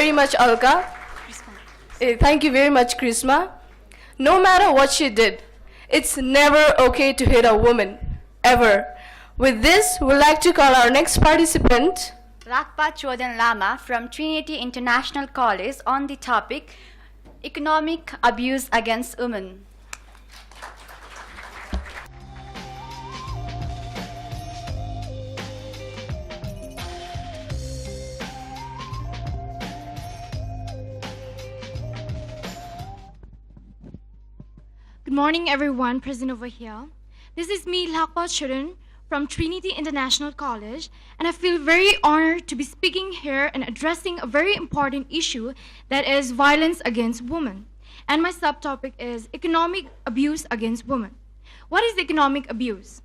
very much, Alka. Thank you very much, Krisma. No matter what she did, it's never okay to hit a woman, ever. With this, we'd like to call our next participant, Rakpa Chodan Lama from Trinity International College on the topic Economic Abuse Against Women. Good morning, everyone present over here. This is me, Lakpa Churan, from Trinity International College, and I feel very honored to be speaking here and addressing a very important issue that is violence against women. And my subtopic is economic abuse against women. What is economic abuse?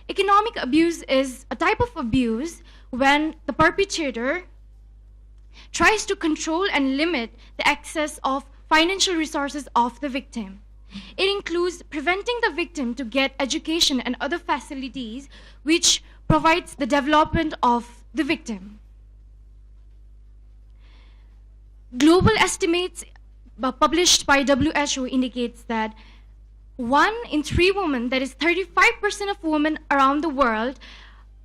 Economic abuse is a type of abuse when the perpetrator tries to control and limit the access of financial resources of the victim. It includes preventing the victim to get education and other facilities which provides the development of the victim. Global estimates published by WHO indicates that 1 in 3 women, that is 35% of women around the world,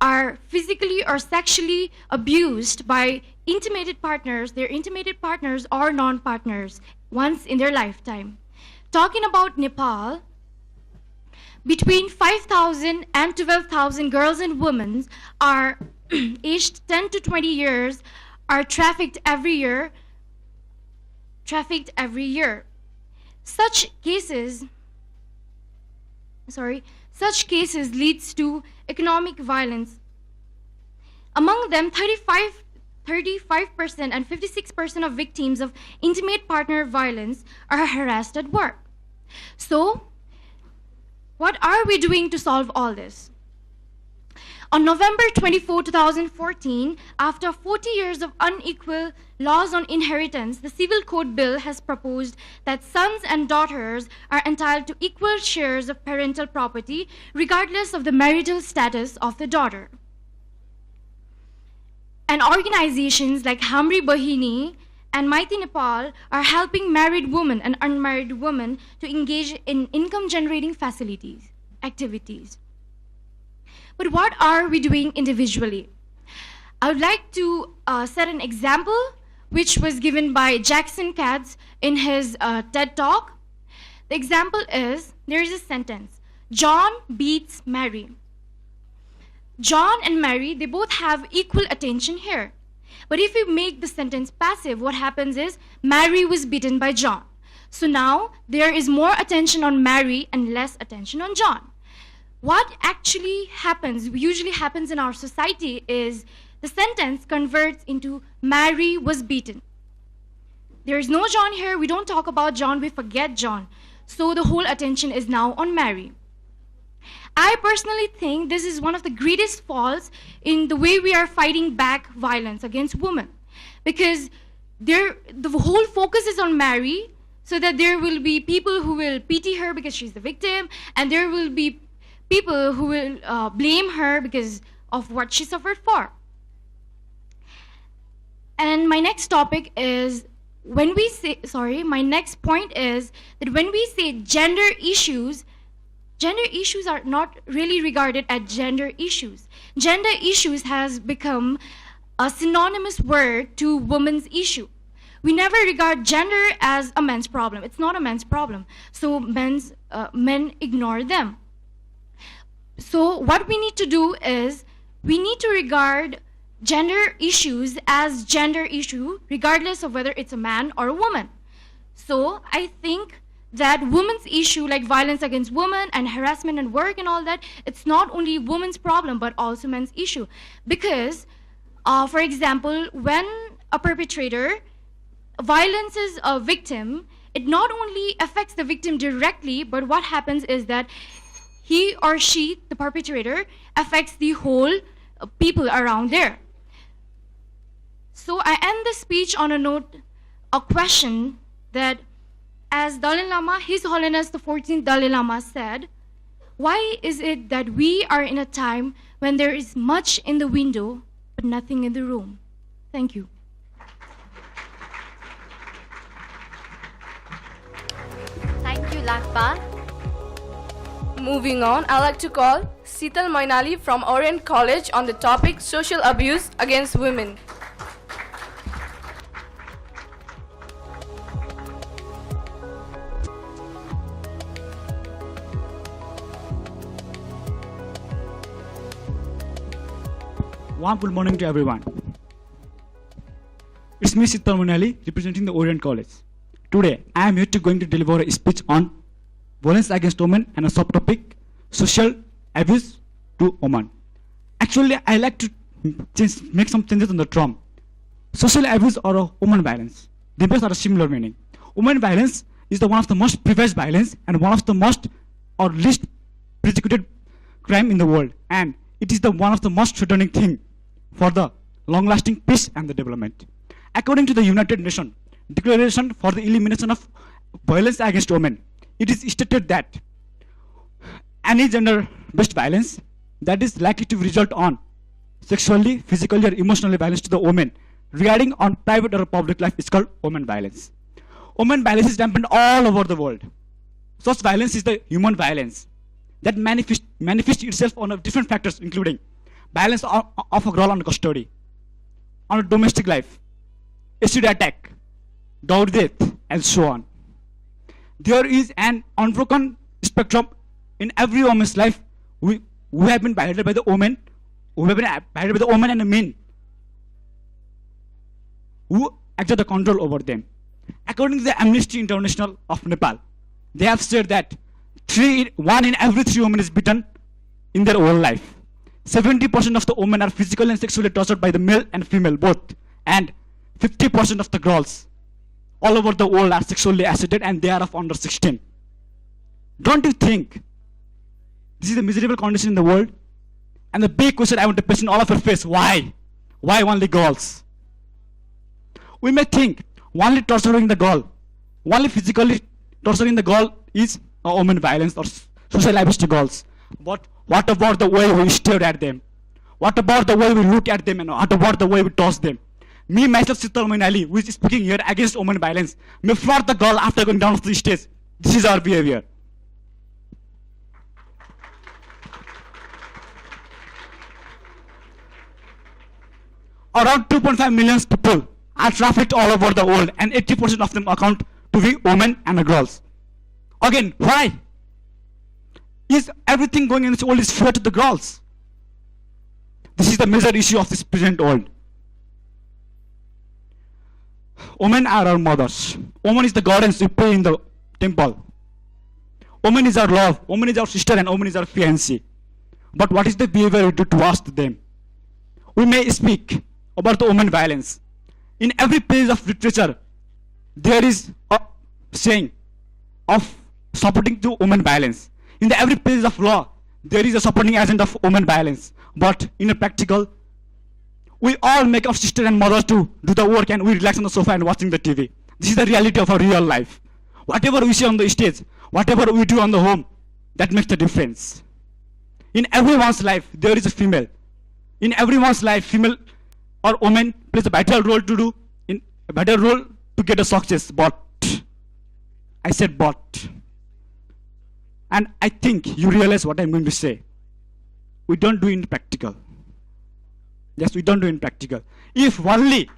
are physically or sexually abused by intimated partners, their intimated partners or non-partners, once in their lifetime. Talking about Nepal, between 5,000 and 12,000 girls and women are aged 10 to 20 years are trafficked every year. Such cases leads to economic violence. Among them, 35% and 56% of victims of intimate partner violence are harassed at work. So, what are we doing to solve all this? On November 24, 2014, after 40 years of unequal laws on inheritance, the Civil Code Bill has proposed that sons and daughters are entitled to equal shares of parental property, regardless of the marital status of the daughter. And organizations like Hamri Bahini and Mighty Nepal are helping married women and unmarried women to engage in income-generating activities. But what are we doing individually? I would like to set an example which was given by Jackson Katz in his TED Talk. The example is, there is a sentence, John beats Mary. John and Mary, they both have equal attention here. But if we make the sentence passive, what happens is Mary was beaten by John. So now there is more attention on Mary and less attention on John. What actually usually happens in our society is the sentence converts into Mary was beaten. There is no John here. We don't talk about John. We forget John. So the whole attention is now on Mary. I personally think this is one of the greatest faults in the way we are fighting back violence against women. Because the whole focus is on Mary, so that there will be people who will pity her because she's the victim, and there will be people who will blame her because of what she suffered for. And my next topic is, my next point is that when we say gender issues are not really regarded as gender issues. Gender issues has become a synonymous word to women's issue. We never regard gender as a men's problem. It's not a men's problem. So men ignore them. So what we need to do is, we need to regard gender issues as gender issue, regardless of whether it's a man or a woman. So I think that women's issue, like violence against women and harassment at work and all that, it's not only women's problem, but also men's issue. Because, for example, when a perpetrator violences a victim, it not only affects the victim directly, but what happens is that he or she, the perpetrator, affects the whole people around there. So I end the speech on a question that, as Dalai Lama, His Holiness the 14th Dalai Lama said, why is it that we are in a time when there is much in the window but nothing in the room? Thank you. Lakpa. Moving on, I'd like to call Sital Mainali from Orient College on the topic social abuse against women. Warm good morning to everyone. It's me Sital Munali representing the Orient College. Today I am here going to deliver a speech on violence against women and a subtopic social abuse to women. Actually I like to make some changes on the term. Social abuse or woman violence. They both are a similar meaning. Woman violence is the one of the most prevalent violence and one of the most or least persecuted crime in the world, and it is the one of the most threatening thing for the long-lasting peace and the development. According to the United Nations Declaration for the Elimination of Violence Against Women, it is stated that any gender-based violence that is likely to result on sexually, physically, or emotionally violence to the woman regarding on private or public life is called woman violence. Woman violence is rampant all over the world. Such violence is the human violence that manifests itself on different factors, including violence of a girl on custody, on a domestic life, acid attack, dowry death, and so on. There is an unbroken spectrum in every woman's life who have been violated by the woman, who have been violated by the woman and the men who exert the control over them. According to the Amnesty International of Nepal, they have said that 1 in every 3 women is beaten in their whole life. 70% of the women are physically and sexually tortured by the male and female both, and 50% of the girls all over the world are sexually assaulted, and they are of under 16. Don't you think this is a miserable condition in the world? And the big question I want to place in all of your face: why? Why only girls? We may think only torturing the girl, only physically torturing the girl is a woman violence or social abuse to girls. But what about the way we stare at them? What about the way we look at them, and what about the way we toss them? Me, myself, Sital Mainali, who is speaking here against woman violence, may flirt the girl after going down to the stage. This is our behavior. Around 2.5 million people are trafficked all over the world, and 80% of them account to be women and girls. Again, why? Is everything going in this world is fair to the girls? This is the major issue of this present world. Women are our mothers. Woman is the goddess we pray in the temple. Woman is our love. Woman is our sister, and woman is our fiancée. But what is the behavior we do towards them? We may speak about the woman violence. In every page of literature, there is a saying of supporting to woman violence. In the every page of law, there is a supporting agent of woman violence. But in a practical, we all make our sister and mother to do the work, and we relax on the sofa and watching the TV. This is the reality of our real life. Whatever we see on the stage, whatever we do on the home, that makes the difference. In everyone's life, there is a female. In everyone's life, female or woman plays a vital role to do, in a vital role to get a success. But I said but. And I think you realize what I'm going to say. We don't do it in practical. Yes, we don't do it in practical. If only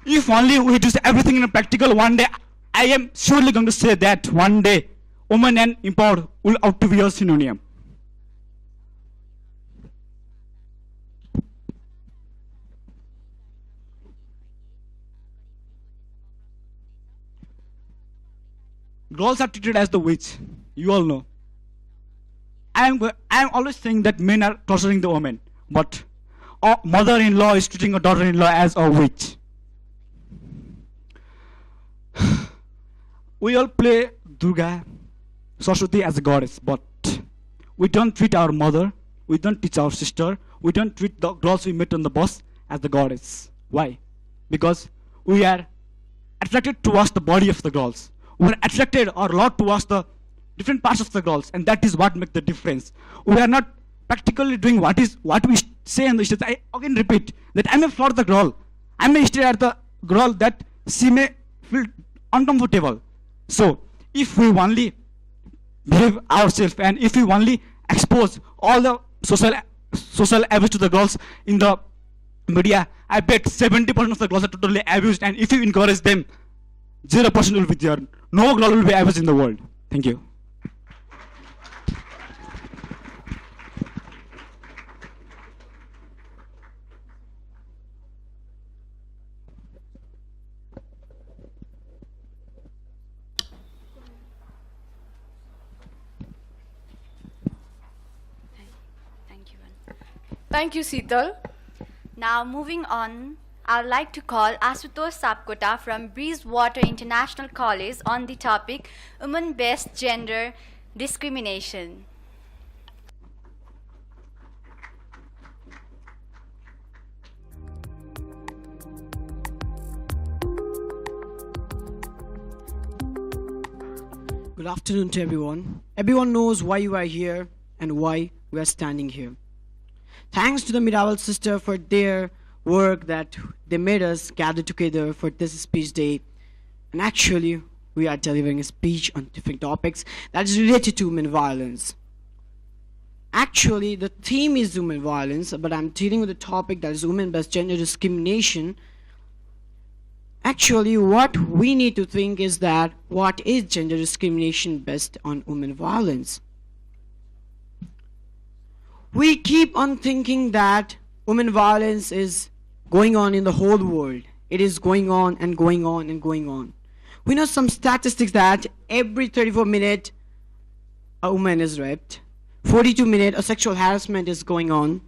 we do everything in a practical, one day, I am surely going to say that one day, woman and empowered will out to be a synonym. Girls are treated as the witch. You all know. I am always saying that men are torturing the woman, but a mother-in-law is treating a daughter-in-law as a witch. We all play Durga, Saraswati as a goddess, but we don't treat our mother, we don't teach our sister, we don't treat the girls we met on the bus as the goddess. Why? Because we are attracted towards the body of the girls. We are attracted or loved towards the different parts of the girls, and that is what makes the difference. We are not practically doing what we say on the stage. I again repeat that I may flirt the girl, I may stare at the girl that she may feel uncomfortable. So if we only behave ourselves and if we only expose all the social abuse to the girls in the media, I bet 70% of the girls are totally abused, and if you encourage them, 0% will be there. No girl will be abused in the world. Thank you. Thank you. Thank you, Seetal. Now moving on, I would like to call Asutosh Sapkota from Breezewater International College on the topic Women-Based Gender Discrimination. Good afternoon to everyone. Everyone knows why you are here and why we are standing here. Thanks to the Miraval sister for their work that they made us gather together for this speech day. And actually, we are delivering a speech on different topics that is related to women violence. Actually, the theme is women violence, but I'm dealing with a topic that is women-based gender discrimination. Actually, what we need to think is that what is gender discrimination based on women violence? We keep on thinking that women violence is going on in the whole world. It is going on and going on and going on. We know some statistics that every 34 minutes a woman is raped, 42 minutes a sexual harassment is going on,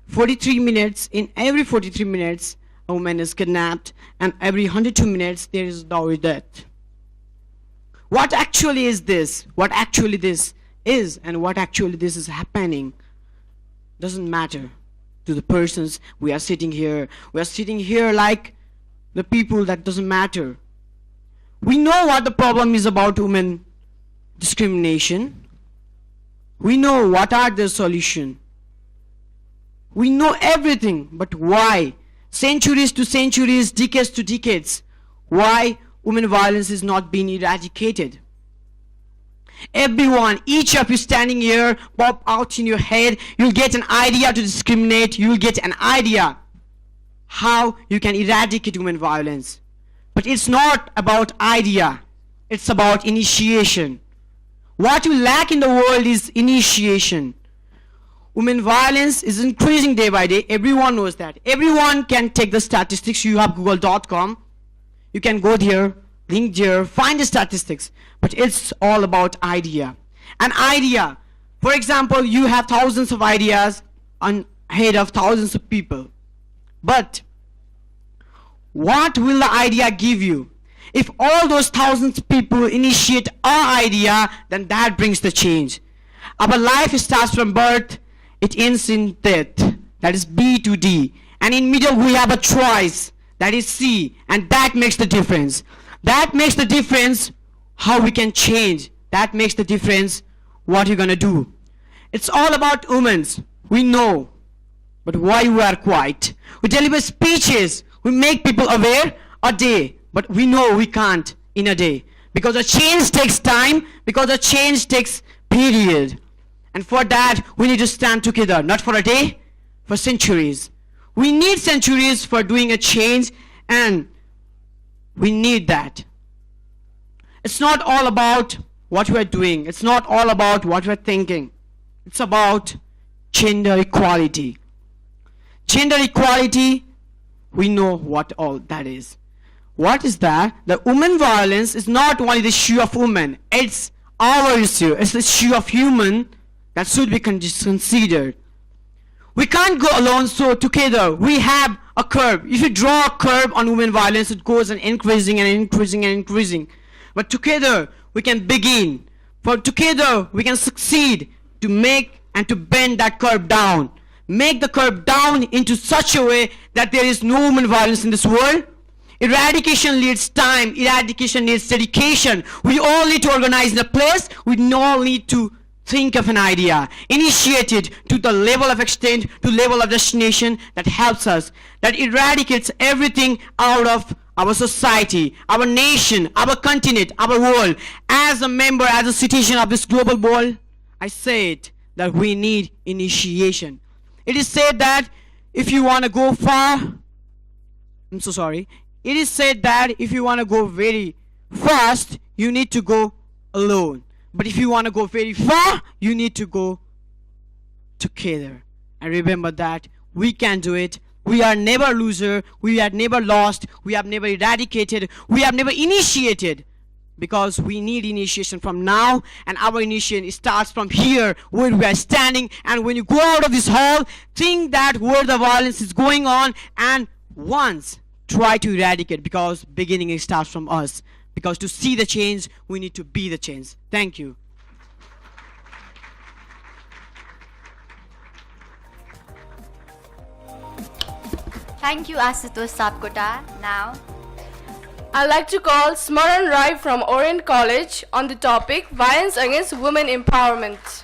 43 minutes, in every 43 minutes a woman is kidnapped, and every 102 minutes there is dowry death. What actually is this? What actually this is and what actually this is happening doesn't matter to the persons we are sitting here. We are sitting here like the people that doesn't matter. We know what the problem is about women discrimination. We know what are the solution. We know everything, but why? Centuries to centuries, decades to decades, why women violence is not being eradicated? Everyone, each of you standing here, pop out in your head, you'll get an idea to discriminate, you'll get an idea how you can eradicate women violence. But it's not about idea, it's about initiation. What we lack in the world is initiation. Women violence is increasing day by day. Everyone knows that. Everyone can take the statistics. You have google.com. You can go there, link there, find the statistics. But it's all about idea. An idea. For example, you have thousands of ideas on head of thousands of people. But what will the idea give you? If all those thousands of people initiate our idea, then that brings the change. Our life starts from birth, it ends in death. That is B to D. And in middle we have a choice. That is C. And that makes the difference. That makes the difference how we can change. That makes the difference what you're gonna do. It's all about women. We know. But why we are quiet? We deliver speeches. We make people aware a day. But we know we can't in a day. Because a change takes time. Because a change takes period. And for that, we need to stand together, not for a day, for centuries. We need centuries for doing a change, and we need that. It's not all about what we're doing. It's not all about what we're thinking. It's about gender equality. Gender equality, we know what all that is. What is that? The women violence is not only the issue of women. It's our issue. It's the issue of human that should be considered. We can't go alone, so together we have a curve. If you draw a curve on women violence, it goes on increasing and increasing and increasing. But together we can begin. For together we can succeed to make and to bend that curve down. Make the curve down into such a way that there is no women violence in this world. Eradication needs time. Eradication needs dedication. We all need to organize in a place. We all need to think of an idea, initiate it to the level of extent, to level of destination that helps us, that eradicates everything out of our society, our nation, our continent, our world, as a member, as a citizen of this global world, I said that we need initiation. It is said that if you want to go far, I'm so sorry. It is said that if you want to go very fast, you need to go alone. But if you want to go very far, you need to go together. And remember that we can do it. We are never loser. We are never lost. We have never eradicated. We have never initiated. Because we need initiation from now, and our initiation starts from here where we are standing. And when you go out of this hall, think that where the violence is going on, and once try to eradicate, because beginning it starts from us. Because to see the change, we need to be the change. Thank you. Thank you, Asutosh Sapkota. Now, I'd like to call Smaran Rai from Orient College on the topic Violence Against Women Empowerment.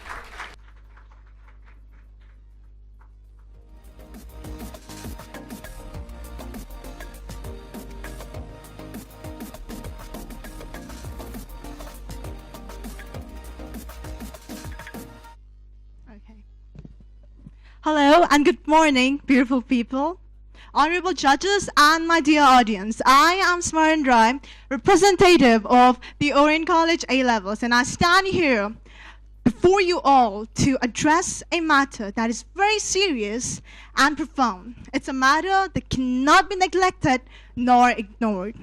Okay. Hello and good morning, beautiful people, honorable judges, and my dear audience. I am Smaran Rai, representative of the Orient College A-Levels, and I stand here before you all to address a matter that is very serious and profound. It's a matter that cannot be neglected nor ignored.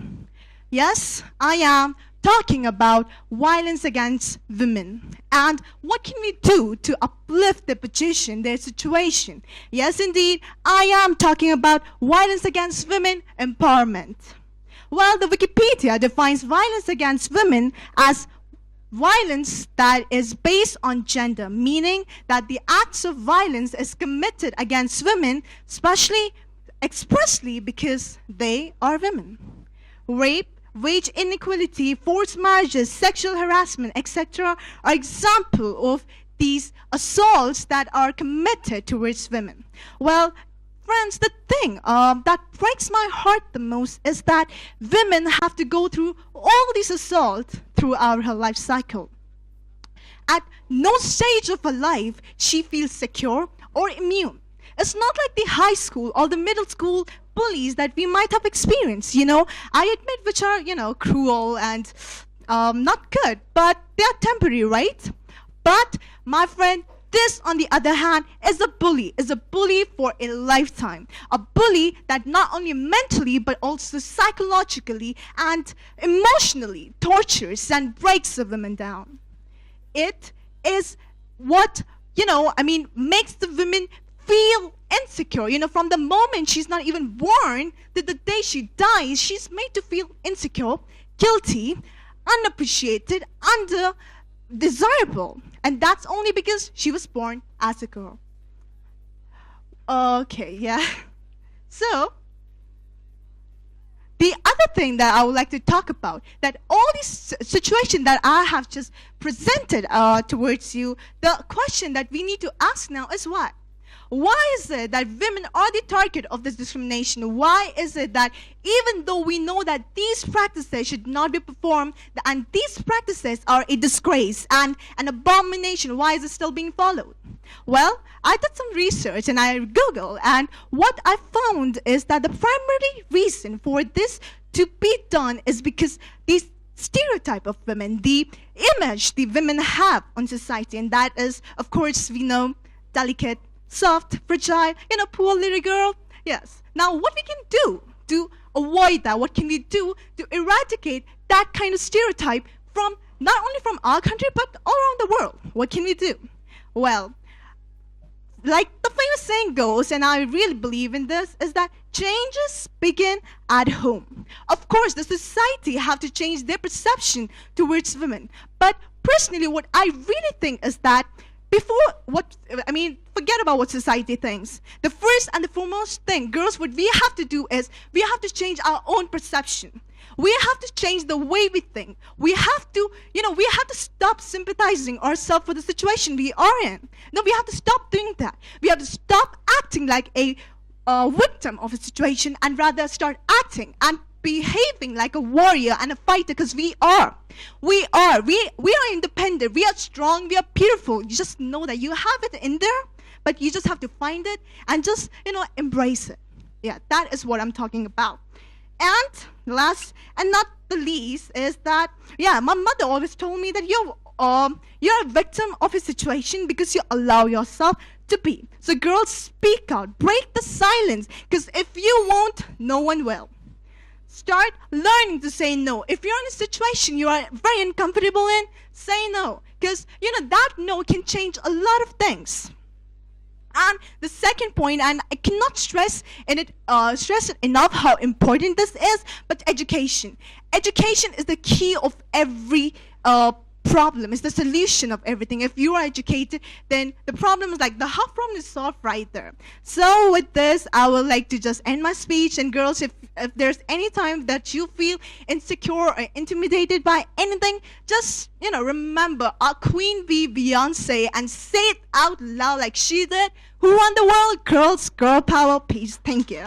Yes, I am talking about violence against women and what can we do to uplift their position, their situation. Yes, indeed, I am talking about violence against women empowerment. Well, the Wikipedia defines violence against women as violence that is based on gender, meaning that the acts of violence is committed against women, especially expressly because they are women. Rape, wage inequality, forced marriages, sexual harassment, etc. are examples of these assaults that are committed towards women. Well, friends, the thing that breaks my heart the most is that women have to go through all these assaults throughout her life cycle. At no stage of her life she feels secure or immune. It's not like the high school or the middle school bullies that we might have experienced, I admit, which are, cruel and not good, but they are temporary, right? But, my friend, this, on the other hand, is a bully for a lifetime. A bully that not only mentally, but also psychologically and emotionally tortures and breaks a woman down. It is what, makes the women feel insecure. From the moment she's not even born to the day she dies, she's made to feel insecure, guilty, unappreciated, undesirable. And that's only because she was born as a girl. Okay, yeah. So, the other thing that I would like to talk about, that all these situations that I have just presented towards you, the question that we need to ask now is what? Why is it that women are the target of this discrimination? Why is it that even though we know that these practices should not be performed, and these practices are a disgrace and an abomination, why is it still being followed? Well, I did some research and I Googled, and what I found is that the primary reason for this to be done is because these stereotype of women, the image the women have on society, and that is, of course, we know, delicate, soft, fragile, poor little girl. Yes. Now, what we can do to avoid that? What can we do to eradicate that kind of stereotype from not only from our country but all around the world? What can we do? Well, like the famous saying goes, and I really believe in this, is that changes begin at home. Of course, the society have to change their perception towards women. But personally, what I really think is that forget about what society thinks. The first and the foremost thing, girls, what we have to do is we have to change our own perception. We have to change the way we think. We have to, we have to stop sympathizing ourselves for the situation we are in. No, we have to stop doing that. We have to stop acting like a victim of a situation and rather start acting and behaving like a warrior and a fighter, because we are. We are independent. We are strong. We are beautiful. You just know that you have it in there, but you just have to find it and just, embrace it. Yeah, that is what I'm talking about. And last and not the least is that, my mother always told me that you're a victim of a situation because you allow yourself to be. So girls, speak out, break the silence, because if you won't, no one will. Start learning to say no. If you're in a situation you are very uncomfortable in, say no, because that no can change a lot of things. And the second point, and I cannot stress it enough how important this is, but education. Education is the key of every problem. It's the solution of everything. If you are educated, then the problem is the half problem is solved right there. So with this, I would like to just end my speech. And girls, if there's any time that you feel insecure or intimidated by anything, just remember our Queen Bee Beyonce and say it out loud like she did. Who won the world? Girls, girl power, peace. Thank you.